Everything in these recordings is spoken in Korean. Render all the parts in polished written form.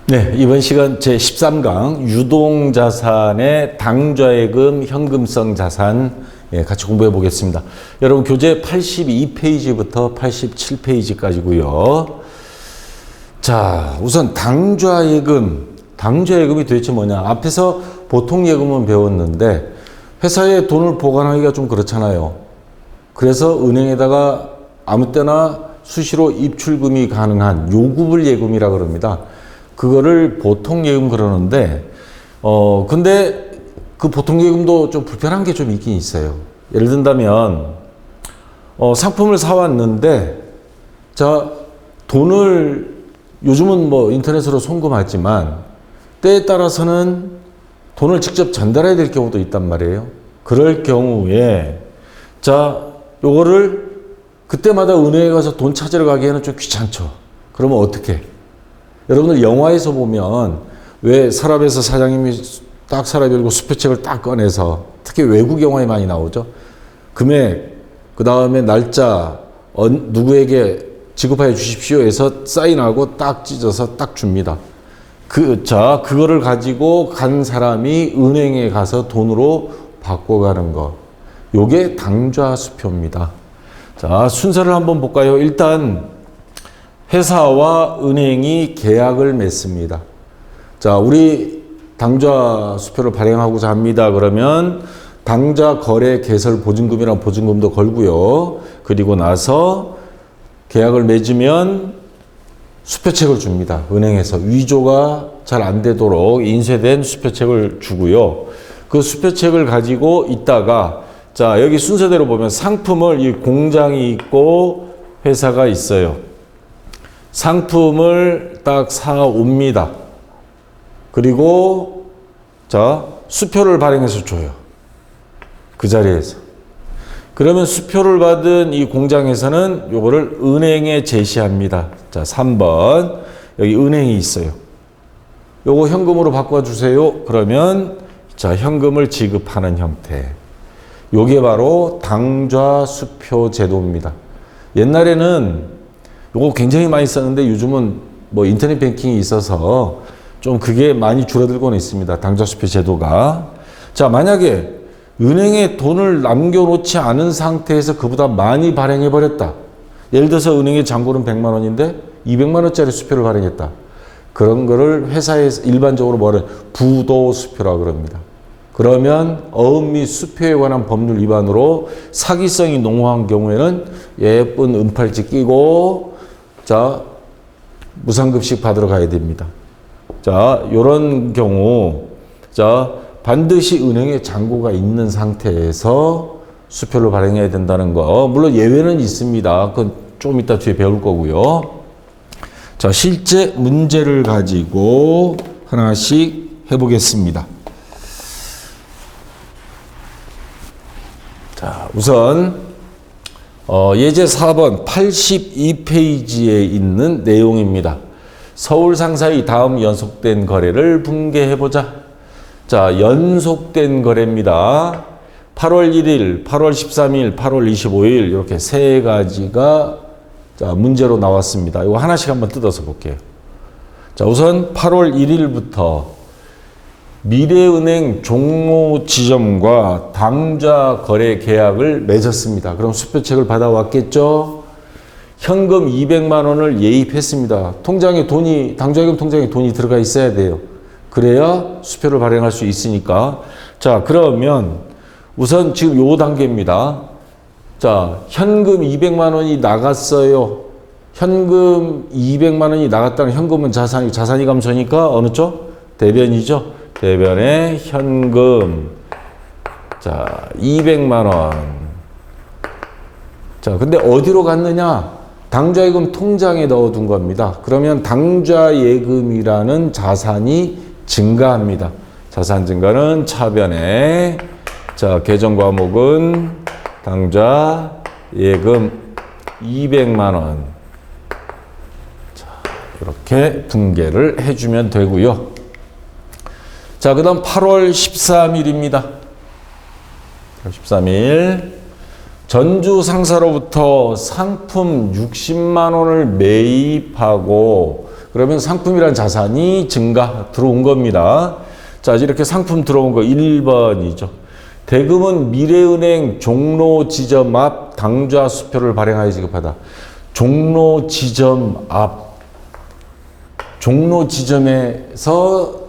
네, 이번 시간 제13강 유동자산의 당좌예금 현금성 자산 같이 공부해 보겠습니다. 여러분 교재 82페이지부터 87페이지까지고요. 자, 우선 당좌예금이 도대체 뭐냐? 앞에서 보통예금은 배웠는데 회사에 돈을 보관하기가 좀 그렇잖아요. 그래서 은행에다가 아무 때나 수시로 입출금이 가능한 요구불 예금이라 그럽니다. 그거를 보통예금 그러는데, 근데 그 보통예금도 좀 불편한 게 좀 있긴 있어요. 예를 든다면, 상품을 사왔는데, 자, 돈을 요즘은 뭐 인터넷으로 송금하지만, 때에 따라서는 돈을 직접 전달해야 될 경우도 있단 말이에요. 그럴 경우에, 자, 요거를 그때마다 은행에 가서 돈 찾으러 가기에는 좀 귀찮죠. 그러면 어떻게? 여러분들 영화에서 보면 왜 서랍에서 사장님이 딱 서랍 열고 수표책을 딱 꺼내서 특히 외국 영화에 많이 나오죠. 금액, 그 다음에 날짜, 누구에게 지급하여 주십시오 해서 사인하고 딱 찢어서 딱 줍니다. 그거를 가지고 간 사람이 은행에 가서 돈으로 바꿔가는 거. 요게 당좌수표입니다. 자, 순서를 한번 볼까요? 일단 회사와 은행이 계약을 맺습니다. 자, 우리 당좌 수표를 발행하고자 합니다. 그러면 당좌 거래 개설 보증금이랑 보증금도 걸고요. 그리고 나서 계약을 맺으면 수표책을 줍니다. 은행에서 위조가 잘 안 되도록 인쇄된 수표책을 주고요. 그 수표책을 가지고 있다가 자, 여기 순서대로 보면 상품을 이 공장이 있고 회사가 있어요. 상품을 딱 사옵니다. 그리고 자, 수표를 발행해서 줘요. 그 자리에서. 그러면 수표를 받은 이 공장에서는 요거를 은행에 제시합니다. 자, 3번. 여기 은행이 있어요. 요거 현금으로 바꿔주세요. 그러면 자, 현금을 지급하는 형태. 요게 바로 당좌수표 제도입니다. 옛날에는 요거 굉장히 많이 썼는데 요즘은 뭐 인터넷 뱅킹이 있어서 좀 그게 많이 줄어들고는 있습니다. 당좌수표 제도가. 자, 만약에 은행에 돈을 남겨놓지 않은 상태에서 그보다 많이 발행해버렸다. 예를 들어서 은행의 잔고는 100만 원인데 200만 원짜리 수표를 발행했다. 그런 거를 회사에서 일반적으로 뭐를 부도수표라고 그럽니다. 그러면 어음 및 수표에 관한 법률 위반으로 사기성이 농후한 경우에는 예쁜 은팔찌 끼고 자, 무상급식 받으러 가야 됩니다. 자, 요런 경우, 자, 반드시 은행에 잔고가 있는 상태에서 수표를 발행해야 된다는 거. 물론 예외는 있습니다. 그건 좀 이따 뒤에 배울 거고요. 자, 실제 문제를 가지고 하나씩 해보겠습니다. 자, 우선, 예제 4번 82페이지에 있는 내용입니다. 서울 상사의 다음 연속된 거래를 분개해보자. 자, 연속된 거래입니다. 8월 1일, 8월 13일, 8월 25일 이렇게 세 가지가 자, 문제로 나왔습니다. 이거 하나씩 한번 뜯어서 볼게요. 자, 우선 8월 1일부터 미래은행 종로 지점과 당좌 거래 계약을 맺었습니다. 그럼 수표책을 받아왔겠죠? 현금 200만 원을 예입했습니다. 통장에 돈이, 당좌예금 통장에 돈이 들어가 있어야 돼요. 그래야 수표를 발행할 수 있으니까. 자, 그러면 우선 지금 요 단계입니다. 자, 현금 200만 원이 나갔어요. 현금 200만 원이 나갔다는 현금은 자산이 감소니까 어느 쪽? 대변이죠. 대변에 현금 자 200만 원. 자, 근데 어디로 갔느냐? 당좌예금 통장에 넣어둔 겁니다. 그러면 당좌예금이라는 자산이 증가합니다. 자산 증가는 차변에 자, 계정 과목은 당좌예금 200만 원. 자, 이렇게 분개를 해주면 되고요. 자, 그 다음 8월 13일입니다. 13일. 전주 상사로부터 상품 60만 원을 매입하고 그러면 상품이란 자산이 증가 들어온 겁니다. 자, 이렇게 상품 들어온 거 1번이죠. 대금은 미래은행 종로 지점 앞 당좌 수표를 발행하여 지급하다. 종로 지점 앞, 종로 지점에서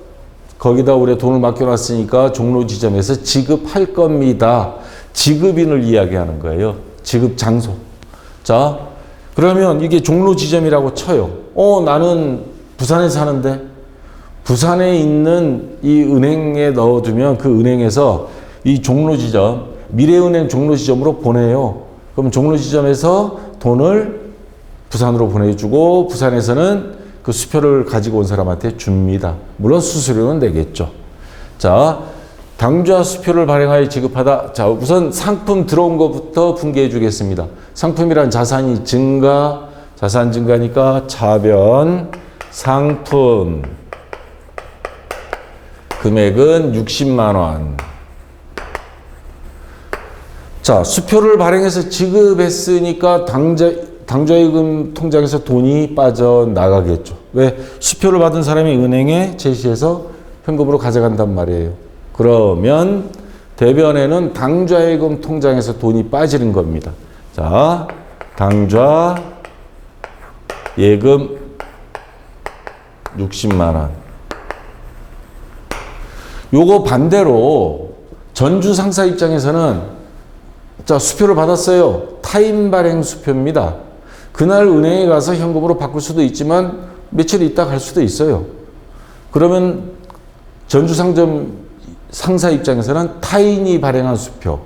거기다 우리가 돈을 맡겨놨으니까 종로 지점에서 지급할 겁니다. 지급인을 이야기하는 거예요. 지급 장소. 자, 그러면 이게 종로 지점이라고 쳐요. 나는 부산에 사는데 부산에 있는 이 은행에 넣어두면 그 은행에서 이 종로 지점, 미래은행 종로 지점으로 보내요. 그럼 종로 지점에서 돈을 부산으로 보내주고 부산에서는 그 수표를 가지고 온 사람한테 줍니다. 물론 수수료는 내겠죠. 자, 당좌 수표를 발행하여 지급하다. 자, 우선 상품 들어온 것부터 분개해 주겠습니다. 상품이란 자산이 증가, 자산 증가니까 차변 상품 금액은 60만 원. 자, 수표를 발행해서 지급했으니까 당좌예금 통장에서 돈이 빠져나가겠죠. 왜? 수표를 받은 사람이 은행에 제시해서 현금으로 가져간단 말이에요. 그러면 대변에는 당좌예금 통장에서 돈이 빠지는 겁니다. 자, 당좌예금 60만 원. 요거 반대로 전주 상사 입장에서는 자, 수표를 받았어요. 타임 발행 수표입니다. 그날 은행에 가서 현금으로 바꿀 수도 있지만 며칠 있다 갈 수도 있어요. 그러면 전주 상사 입장에서는 타인이 발행한 수표.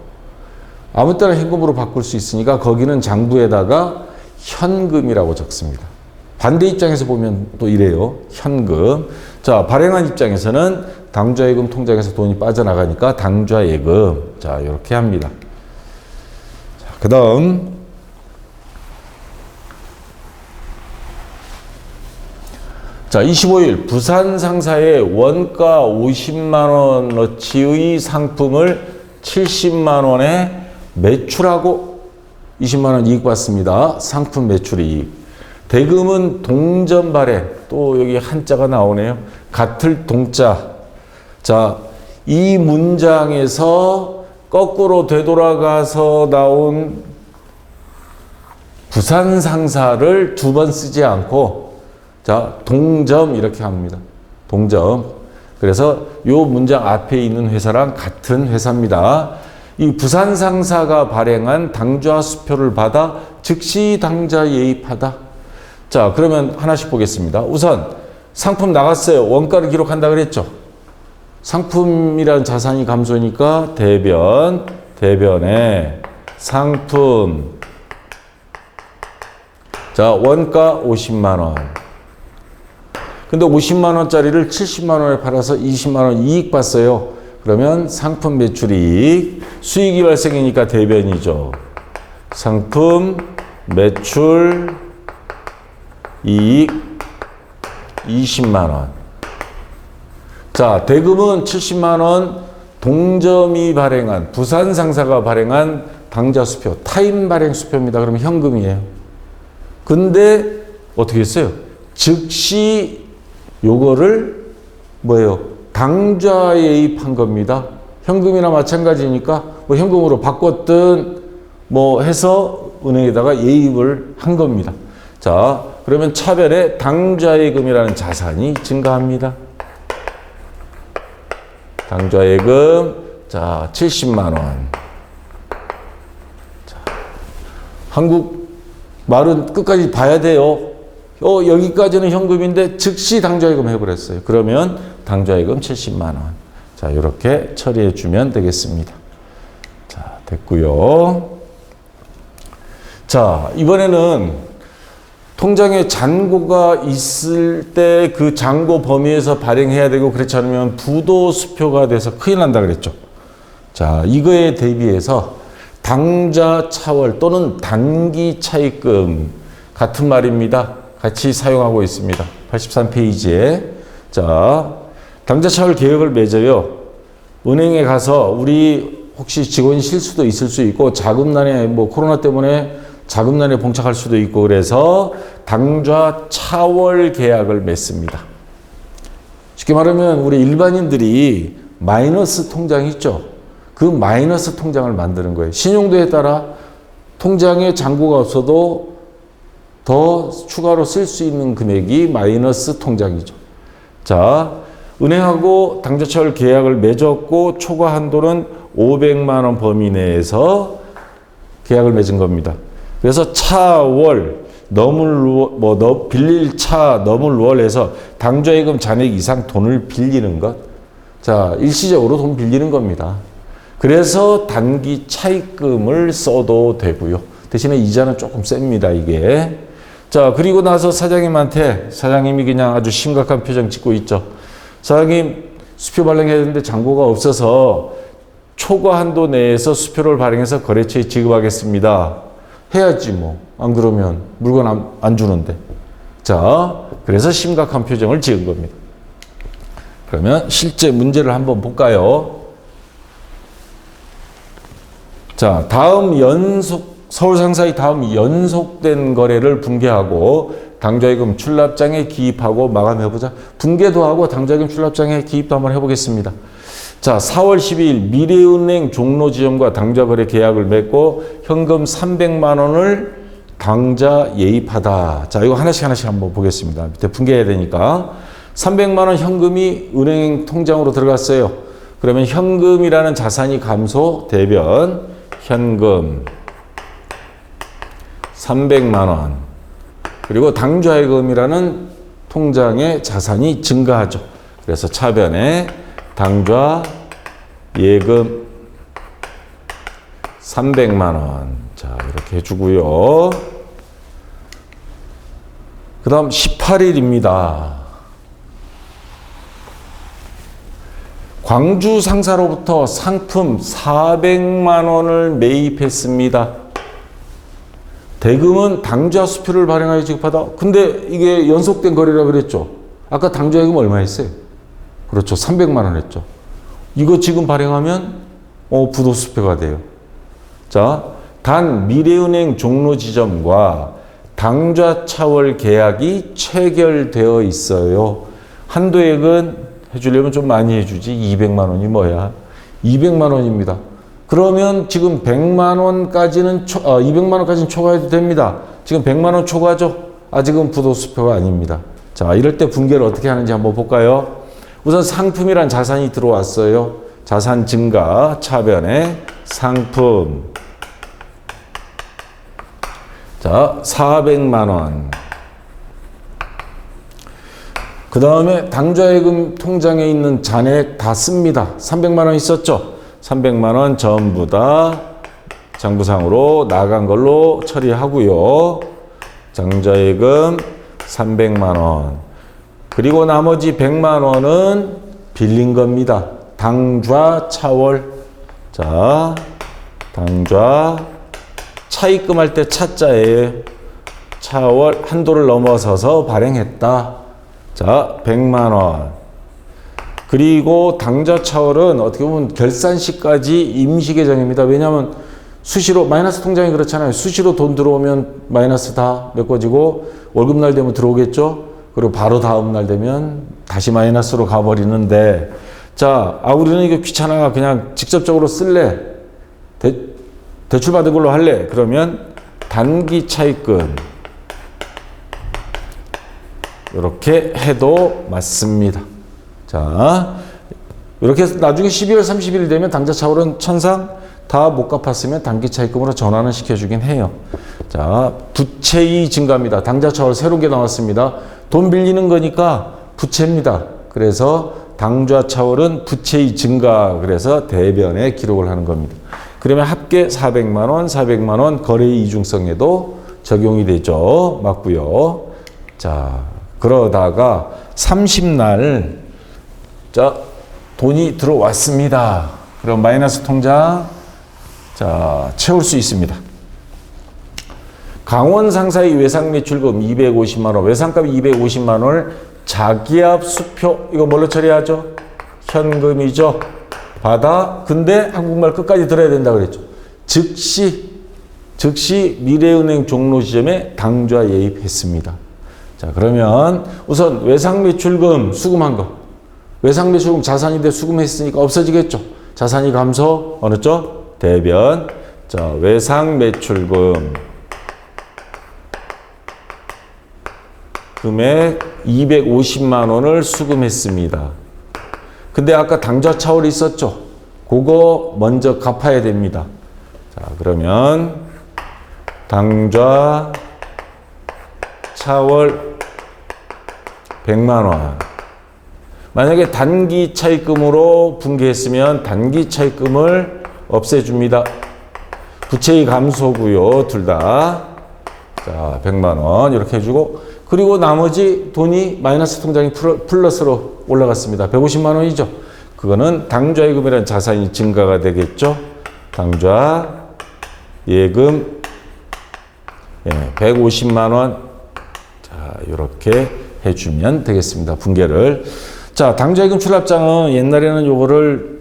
아무 때나 현금으로 바꿀 수 있으니까 거기는 장부에다가 현금이라고 적습니다. 반대 입장에서 보면 또 이래요. 현금. 자, 발행한 입장에서는 당좌예금 통장에서 돈이 빠져나가니까 당좌예금. 자, 이렇게 합니다. 자, 그 다음. 자, 25일 부산 상사에 원가 50만 원어치의 상품을 70만 원에 매출하고 20만 원 이익 받습니다. 상품 매출 이익. 대금은 동전 발행. 또 여기 한자가 나오네요. 같을 동자. 자, 이 문장에서 거꾸로 되돌아가서 나온 부산 상사를 두 번 쓰지 않고 자, 동점 이렇게 합니다. 동점. 그래서 이 문장 앞에 있는 회사랑 같은 회사입니다. 이 부산 상사가 발행한 당좌 수표를 받아 즉시 당좌 예입하다. 자, 그러면 하나씩 보겠습니다. 우선 상품 나갔어요. 원가를 기록한다 그랬죠. 상품이라는 자산이 감소니까 대변에 상품. 자, 원가 50만 원. 근데 50만 원짜리를 70만 원에 팔아서 20만 원 이익 봤어요. 그러면 상품 매출 이익, 수익이 발생이니까 대변이죠. 상품 매출 이익 20만 원. 자, 대금은 70만 원, 동점이 발행한, 부산 상사가 발행한 당좌 수표, 타임 발행 수표입니다. 그러면 현금이에요. 근데 어떻게 했어요? 즉시 요거를 뭐예요? 당좌 예입한 겁니다. 현금이나 마찬가지니까 뭐 현금으로 바꿨든 뭐 해서 은행에다가 예입을 한 겁니다. 자, 그러면 차변에 당좌예금이라는 자산이 증가합니다. 당좌예금, 자, 70만 원. 자, 한국 말은 끝까지 봐야 돼요. 여기까지는 현금인데 즉시 당좌예금 해버렸어요. 그러면 당좌예금 70만 원. 자, 이렇게 처리해 주면 되겠습니다. 자, 됐고요. 자, 이번에는 통장에 잔고가 있을 때 그 잔고 범위에서 발행해야 되고 그렇지 않으면 부도 수표가 돼서 큰일 난다 그랬죠. 자, 이거에 대비해서 당좌 차월 또는 단기 차입금 같은 말입니다. 같이 사용하고 있습니다. 83페이지에. 자, 당좌 차월 계획을 맺어요. 은행에 가서 우리 혹시 직원이 실수도 있을 수 있고 자금난에 뭐 코로나 때문에 자금난에 봉착할 수도 있고 그래서 당좌 차월 계약을 맺습니다. 쉽게 말하면 우리 일반인들이 마이너스 통장 있죠. 그 마이너스 통장을 만드는 거예요. 신용도에 따라 통장에 잔고가 없어도 더 추가로 쓸 수 있는 금액이 마이너스 통장이죠. 자, 은행하고 당좌차월 계약을 맺었고 초과 한도는 500만 원 범위 내에서 계약을 맺은 겁니다. 그래서 차월, 빌릴 차, 너물월에서 당좌예금 잔액 이상 돈을 빌리는 것. 자, 일시적으로 돈 빌리는 겁니다. 그래서 단기 차입금을 써도 되고요. 대신에 이자는 조금 셉니다, 이게. 자, 그리고 나서 사장님이 그냥 아주 심각한 표정 짓고 있죠. 사장님, 수표 발행해야 되는데 잔고가 없어서 초과 한도 내에서 수표를 발행해서 거래처에 지급하겠습니다. 해야지 뭐. 안 그러면 물건 안 주는데. 자, 그래서 심각한 표정을 지은 겁니다. 그러면 실제 문제를 한번 볼까요? 자, 서울상사의 다음 연속된 거래를 붕괴하고 당좌예금 출납장에 기입하고 마감해보자. 붕괴도 하고 당좌예금 출납장에 기입도 한번 해보겠습니다. 자, 4월 12일 미래은행 종로지점과 당좌거래 계약을 맺고 현금 300만 원을 당좌 예입하다. 자, 이거 하나씩 한번 보겠습니다. 밑에 붕괴해야 되니까. 300만 원 현금이 은행 통장으로 들어갔어요. 그러면 현금이라는 자산이 감소, 대변, 현금 300만 원. 그리고 당좌예금이라는 통장의 자산이 증가하죠. 그래서 차변에 당좌 예금 300만 원. 자, 이렇게 해주고요. 그 다음 18일입니다. 광주 상사로부터 상품 400만 원을 매입했습니다. 대금은 당좌 수표를 발행하여 지급하다. 근데 이게 연속된 거래라 그랬죠. 아까 당좌예금 얼마 했어요? 그렇죠. 300만 원 했죠. 이거 지금 발행하면 부도수표가 돼요. 자, 단 미래은행 종로지점과 당좌 차월 계약이 체결되어 있어요. 한도액은 해주려면 좀 많이 해주지. 200만 원이 뭐야? 200만 원입니다. 그러면 지금 100만 원까지는 200만 원까지는 초과해도 됩니다. 지금 100만 원 초과죠? 아직은 부도수표가 아닙니다. 자, 이럴 때 붕괴를 어떻게 하는지 한번 볼까요? 우선 상품이란 자산이 들어왔어요. 자산 증가, 차변에 상품. 자, 400만 원. 그 다음에 당좌예금 통장에 있는 잔액 다 씁니다. 300만 원 있었죠? 300만 원 전부 다 장부상으로 나간 걸로 처리하고요. 당좌예금 300만 원. 그리고 나머지 100만 원은 빌린 겁니다. 당좌 차월. 자, 당좌 차입금 할 때 차자에 차월 한도를 넘어서서 발행했다. 자, 100만 원. 그리고 당좌 차월은 어떻게 보면 결산시까지 임시계정입니다. 왜냐하면 수시로 마이너스 통장이 그렇잖아요. 수시로 돈 들어오면 마이너스 다 메꿔지고 월급날 되면 들어오겠죠. 그리고 바로 다음날 되면 다시 마이너스로 가버리는데, 자, 우리는 이거 귀찮아. 그냥 직접적으로 쓸래. 대출 받은 걸로 할래. 그러면 단기 차입금 이렇게 해도 맞습니다. 자, 이렇게 해서 나중에 12월 30일 되면 당좌 차월은 천상 다 못 갚았으면 단기 차입금으로 전환을 시켜주긴 해요. 자, 부채의 증가입니다. 당좌 차월 새로운 게 나왔습니다. 돈 빌리는 거니까 부채입니다. 그래서 당좌 차월은 부채의 증가, 그래서 대변에 기록을 하는 겁니다. 그러면 합계 400만 원, 400만 원 거래의 이중성에도 적용이 되죠. 맞고요. 자, 그러다가 30날 자, 돈이 들어왔습니다. 그럼 마이너스 통장 자, 채울 수 있습니다. 강원 상사의 외상 매출금 250만 원, 외상값이 250만 원을 자기압 수표, 이거 뭘로 처리하죠? 현금이죠. 받아. 근데 한국말 끝까지 들어야 된다 그랬죠. 즉시 즉시 미래은행 종로 지점에 당좌 예입했습니다. 자, 그러면 우선 외상매출금 수금한 거. 외상매출금 자산인데 수금했으니까 없어지겠죠. 자산이 감소, 어느 쪽? 대변. 자, 외상매출금 금액 250만 원을 수금했습니다. 근데 아까 당좌 차월이 있었죠. 그거 먼저 갚아야 됩니다. 자, 그러면 당좌 차월 100만 원. 만약에 단기 차입금으로 분기했으면 단기 차입금을 없애줍니다. 부채의 감소고요. 둘 다. 자, 100만 원 이렇게 해주고, 그리고 나머지 돈이 마이너스 통장이 플러스로 올라갔습니다. 150만 원이죠. 그거는 당좌 예금이라는 자산이 증가가 되겠죠. 당좌 예금 150만 원. 자, 이렇게 해주면 되겠습니다. 분계를. 자, 당좌 예금 출납장은 옛날에는 요거를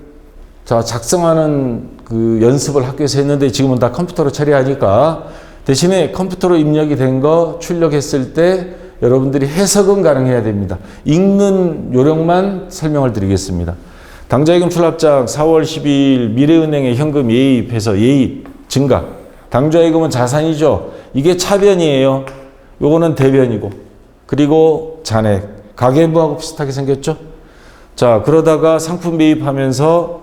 자, 작성하는 그 연습을 학교에서 했는데 지금은 다 컴퓨터로 처리하니까 대신에 컴퓨터로 입력이 된 거 출력했을 때 여러분들이 해석은 가능해야 됩니다. 읽는 요령만 설명을 드리겠습니다. 당좌예금 출납장 4월 12일 미래은행에 현금 예입해서 예입 증가. 당좌예금은 자산이죠. 이게 차변이에요. 요거는 대변이고. 그리고 잔액. 가계부하고 비슷하게 생겼죠. 자, 그러다가 상품 매입하면서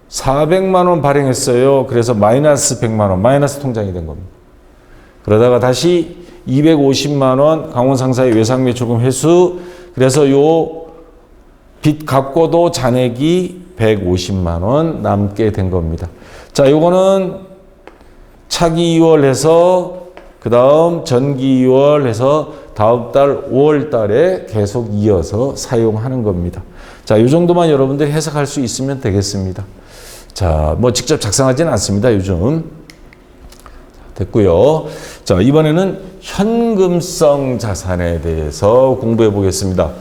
400만 원 발행했어요. 그래서 마이너스 100만 원, 마이너스 통장이 된 겁니다. 그러다가 다시 250만 원 강원상사의 외상매출금 회수. 그래서 요 빚 갚고도 잔액이 150만 원 남게 된 겁니다. 자, 요거는 차기 2월 해서 그 다음 전기 2월 해서 다음 달 5월 달에 계속 이어서 사용하는 겁니다. 자, 요 정도만 여러분들이 해석할 수 있으면 되겠습니다. 자, 뭐 직접 작성하지는 않습니다, 요즘. 됐고요. 자, 이번에는 현금성 자산에 대해서 공부해 보겠습니다.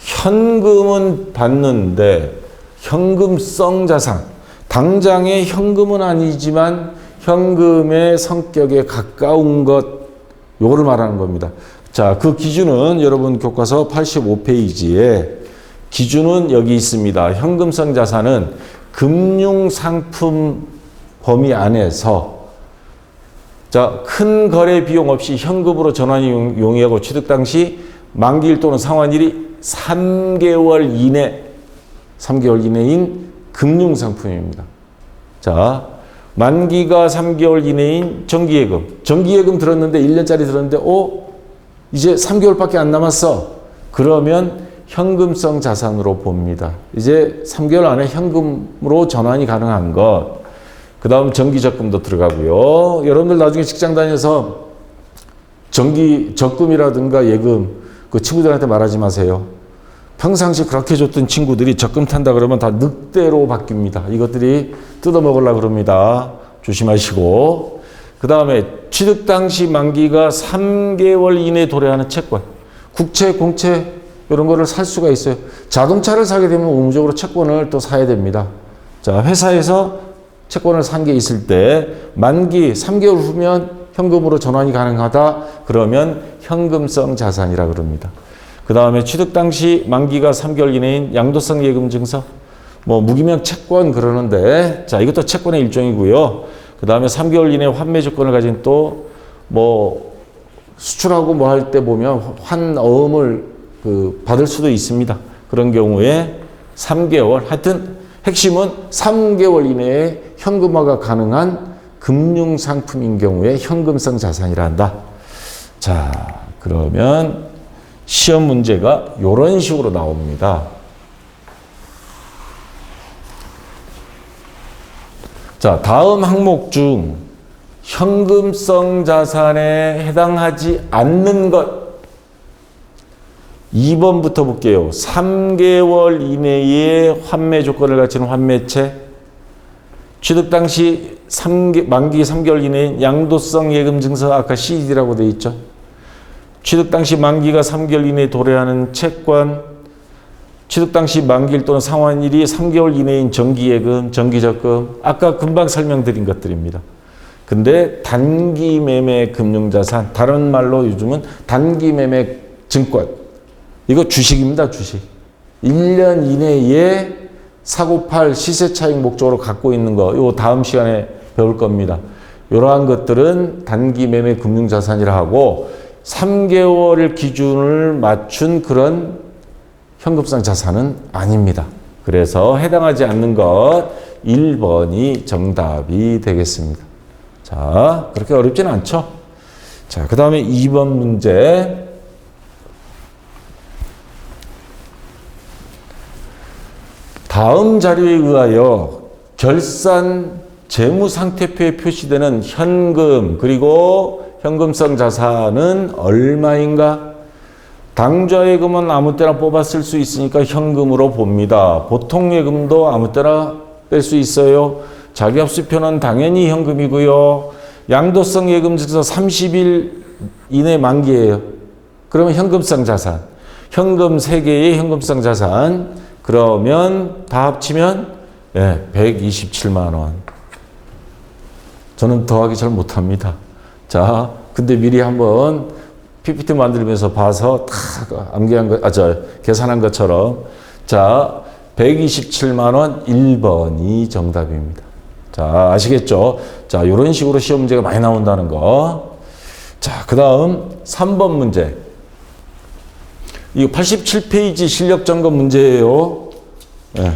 현금은 받는데 현금성 자산. 당장의 현금은 아니지만 현금의 성격에 가까운 것, 요거를 말하는 겁니다. 자, 그 기준은 여러분 교과서 85페이지에 기준은 여기 있습니다. 현금성 자산은 금융상품 범위 안에서 자, 큰 거래 비용 없이 현금으로 전환이 용이하고 취득 당시 만기일 또는 상환일이 3개월 이내인 금융상품입니다. 자, 만기가 3개월 이내인 정기예금. 정기예금 들었는데 1년짜리 들었는데 이제 3개월밖에 안 남았어. 그러면 현금성 자산으로 봅니다. 이제 3개월 안에 현금으로 전환이 가능한 것. 그 다음 정기적금도 들어가고요. 여러분들 나중에 직장 다녀서 적금이라든가 예금 그 친구들한테 말하지 마세요. 평상시 그렇게 줬던 친구들이 적금 탄다 그러면 다 늑대로 바뀝니다. 이것들이 뜯어먹으려고 그럽니다. 조심하시고. 그 다음에 취득 당시 만기가 3개월 이내에 도래하는 채권. 국채, 공채 이런 거를 살 수가 있어요. 자동차를 사게 되면 의무적으로 채권을 또 사야 됩니다. 자, 회사에서 채권을 산 게 있을 때 만기 3개월 후면 현금으로 전환이 가능하다. 그러면 현금성 자산이라 그럽니다. 그 다음에 취득 당시 만기가 3개월 이내인 양도성 예금 증서, 뭐 무기명 채권 그러는데, 자, 이것도 채권의 일종이고요. 그 다음에 3개월 이내 환매 조건을 가진 또 뭐 수출하고 뭐 할 때 보면 환어음을 받을 수도 있습니다. 그런 경우에 3개월, 하여튼 핵심은 3개월 이내에 현금화가 가능한 금융상품인 경우에 현금성 자산이라 한다. 자, 그러면 시험 문제가 이런 식으로 나옵니다. 자, 다음 항목 중 현금성 자산에 해당하지 않는 것 2번부터 볼게요. 3개월 이내에 환매 조건을 갖추는 환매채, 취득 당시 만기 3개월 이내인 양도성 예금 증서, 아까 CD라고 되어 있죠. 취득 당시 만기가 3개월 이내에 도래하는 채권, 취득 당시 만기일 또는 상환일이 3개월 이내인 정기예금, 정기적금, 아까 금방 설명드린 것들입니다. 근데 단기 매매 금융자산, 다른 말로 요즘은 단기 매매 증권. 이거 주식입니다, 주식. 1년 이내에 사고팔 시세 차익 목적으로 갖고 있는 거, 요 다음 시간에 배울 겁니다. 이러한 것들은 단기 매매 금융자산이라 하고 3개월 기준을 맞춘 그런 현금성 자산은 아닙니다. 그래서 해당하지 않는 것 1번이 정답이 되겠습니다. 자, 그렇게 어렵지는 않죠? 자, 그 다음에 2번 문제. 다음 자료에 의하여 결산 재무상태표에 표시되는 현금 그리고 현금성 자산은 얼마인가? 당좌예금은 아무 때나 뽑아 쓸 수 있으니까 현금으로 봅니다. 보통예금도 아무 때나 뺄 수 있어요. 자기합수표는 당연히 현금이고요. 양도성 예금 중에서 30일 이내 만기예요. 그러면 현금성 자산. 현금 3개의 현금성 자산. 그러면 다 합치면 127만 원. 저는 더하기 잘 못합니다. 자, 근데 미리 한번 PPT 만들면서 봐서 다 계산한 것처럼. 자, 127만 원 1번이 정답입니다. 자, 아시겠죠? 자, 이런 식으로 시험 문제가 많이 나온다는 거. 자, 그 다음 3번 문제. 이거 87페이지 실력 점검 문제예요. 네.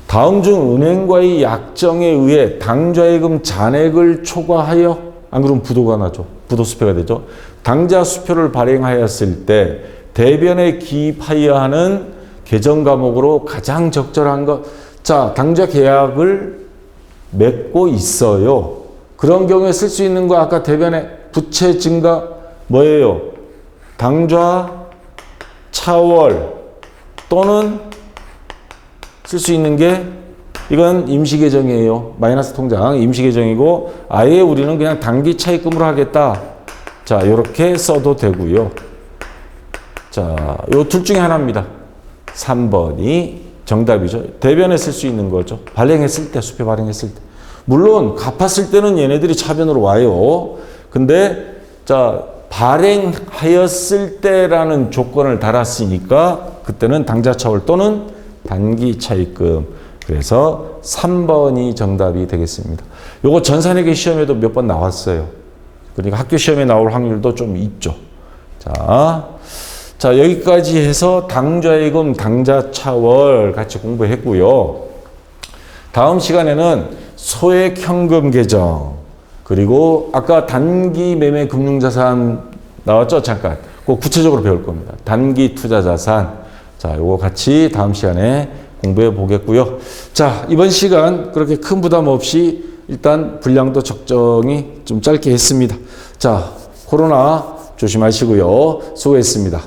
다음 중 은행과의 약정에 의해 당좌예금 잔액을 초과하여, 안 그러면 부도가 나죠. 부도수표가 되죠. 당좌수표를 발행하였을 때 대변에 기입하여야 하는 계정 과목으로 가장 적절한 것. 자, 당좌 계약을 맺고 있어요. 그런 경우에 쓸 수 있는 거 아까 대변에 부채 증가 뭐예요? 당좌 차월 또는 쓸 수 있는 게 이건 임시계정이에요. 마이너스 통장 임시계정이고 아예 우리는 그냥 단기 차입금으로 하겠다. 자, 이렇게 써도 되고요. 자, 요 둘 중에 하나입니다. 3번이 정답이죠. 대변에 쓸 수 있는 거죠. 발행했을 때, 수표 발행했을 때. 물론 갚았을 때는 얘네들이 차변으로 와요. 근데 자, 발행하였을 때라는 조건을 달았으니까 그때는 당좌차월 또는 단기 차입금. 그래서 3번이 정답이 되겠습니다. 요거 전산회계 시험에도 몇 번 나왔어요. 그러니까 학교 시험에 나올 확률도 좀 있죠. 자, 여기까지 해서 당좌예금, 당좌차월 같이 공부했고요. 다음 시간에는 소액 현금 계정, 그리고 아까 단기 매매 금융자산 나왔죠? 잠깐. 그거 구체적으로 배울 겁니다. 단기 투자자산. 자, 요거 같이 다음 시간에 공부해 보겠고요. 자, 이번 시간 그렇게 큰 부담 없이 일단 분량도 적정히 좀 짧게 했습니다. 자, 코로나 조심하시고요. 수고했습니다.